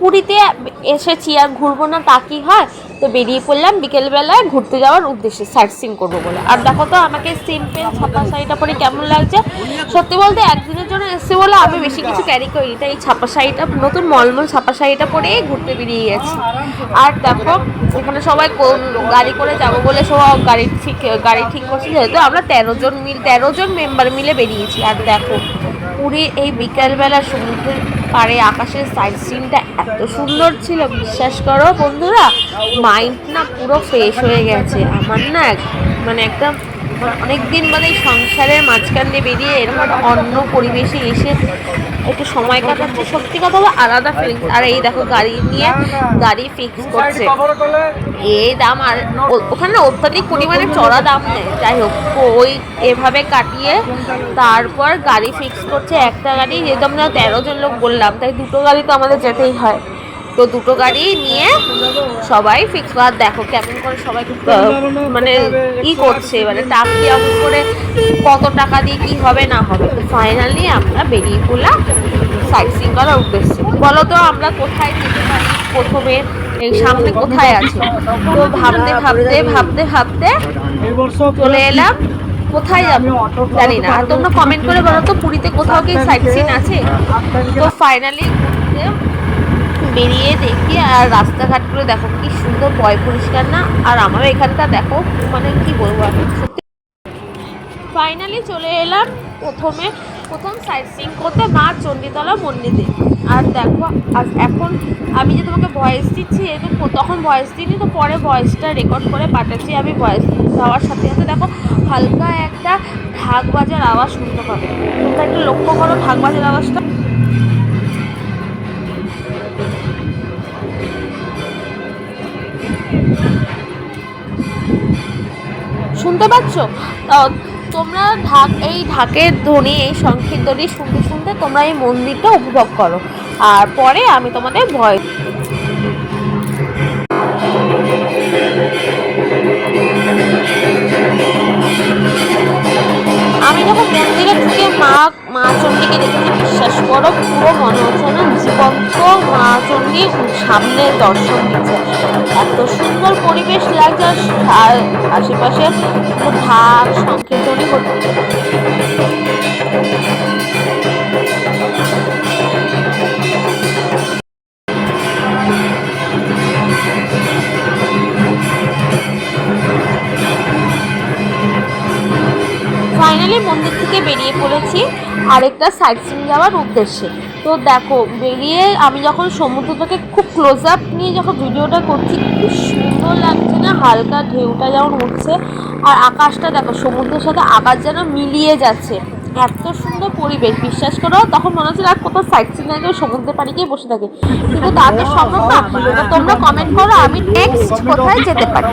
পুরীতে এসেছি আর ঘুরবো না তা কি হয়? তো বেরিয়ে পড়লাম বিকেলবেলায় ঘুরতে যাওয়ার উদ্দেশ্যে, সাইট সিইং করবো বলে। আর দেখো তো আমাকে সিম্পল ছাপা শাড়িটা পরে কেমন লাগছে। সত্যি বলতে একদিনের জন্য এসেছে বলে আমি বেশি কিছু ক্যারি করিনি, তাই এই ছাপা শাড়িটা, নতুন মলমল ছাপা শাড়িটা পরেই ঘুরতে বেরিয়ে গেছি। আর দেখো এখানে সবাই গাড়ি করে যাবো বলে সব গাড়ি ঠিক করছে, যেহেতু আমরা 13 জন মেম্বার মিলে বেরিয়েছি। আর দেখো পুরীর এই বিকেলবেলা সমুদ্রের পাড়ে আকাশের সাইট সিনটা এত সুন্দর ছিল, বিশ্বাস করো বন্ধুরা, মাইন্ড না পুরো ফ্রেশ হয়ে গেছে আমার না। মানে একটা অনেকদিন মানে এই সংসারের মাঝখান দিয়ে বেরিয়ে এরকম একটা অন্য পরিবেশে এসে একটু সময় কাটাচ্ছে, সত্যি কথা হলো আলাদা ফিলিংস। আর এই দেখো গাড়ি ফিক্স করছে, এই দাম। আর ওখানে অত্যাধিক পরিমাণে চড়া দাম নেই, যাই হোক ওই এভাবে কাটিয়ে তারপর গাড়ি ফিক্স করছে। একটা গাড়ি, যেহেতু আমরা 13 জন লোক বললাম, তাই দুটো গাড়ি তো আমাদের যেতেই হয়। তো দুটো গাড়ি নিয়ে সবাই ফিক্স করার, দেখো কেমন করে সবাই মানে করছে, মানে টাকা কেমন করে কত টাকা দিয়ে কি হবে না হবে। তো ফাইনালি আমরা বেরিয়ে পড়লাম সাইট সিইং করার উদ্দেশ্যে। বলো তো আমরা কোথায় যেতে পারি প্রথমে, এই সামনে কোথায় আছে? তো ভাবতে চলে এলাম কোথায় যাবো জানি না। আর তোমরা কমেন্ট করে বলো তো পুরীতে কোথাও কি সাইট সিইং আছে? তো ফাইনালি বেরিয়ে দেখি, আর রাস্তাঘাটগুলো দেখো কি সুন্দর, পরিষ্কার না? আর আমার এখানটা দেখো, মানে কি বলবো আমি সত্যি। ফাইনালি চলে এলাম প্রথম সাইট সিইং করতে মা চণ্ডীতলা মন্দিরে। আর দেখো এখন আমি যে তোমাকে ভয়েস দিচ্ছি, তখন ভয়েস দিইনি, তো পরে ভয়েসটা রেকর্ড করে পাঠাচ্ছি। আমি ভয়েস দেওয়ার সাথে সাথে দেখো হালকা একটা ঢাক বাজার আওয়াজ শুনতে পাবে, তোমরা একটু লক্ষ্য করো ঢাক বাজার আওয়াজটা। শুনতে পাচ্ছ? তোমরা এই ঢাকের ধ্বনি, এই শঙ্খের ধ্বনি শুনতে শুনতে তোমরা এই মন্দিরটা উপভোগ করো, আর পরে আমি তোমাদের ভয়। আমি যখন মন্দিরে ঢুকে মা চণ্ডীকে দেখেছি, বিশ্বাস করো পুরো মনে হচ্ছে না জীবন্ত মা চণ্ডী সামনে দর্শন দিচ্ছে। এত সুন্দর পরিবেশ লাগছে, আর আশেপাশে ঢাক শঙ্খের ধ্বনি হচ্ছে। ফাইনালি মন্দির থেকে বেরিয়ে পড়েছি আরেকটা সাইট সিইং যাওয়ার উদ্দেশ্যে। তো দেখো বেরিয়ে আমি যখন সমুদ্রটাকে খুব ক্লোজ আপ নিয়ে যখন ভিডিওটা করছি, খুব সুন্দর লাগছে না? হালকা ঢেউটা যেমন উঠছে, আর আকাশটা দেখো সমুদ্রের সাথে আকাশ যেন মিলিয়ে যাচ্ছে, এত সুন্দর পরিবেশ। বিশ্বাস করো তখন মনে হচ্ছে আর কোথাও সাইট সিইং না গিয়ে সমুদ্রের পাড়ে গিয়ে বসে থাকে, কিন্তু তা তো সম্ভব না। তোমরা কমেন্ট করো আমি নেক্সট কোথায় যেতে পারি।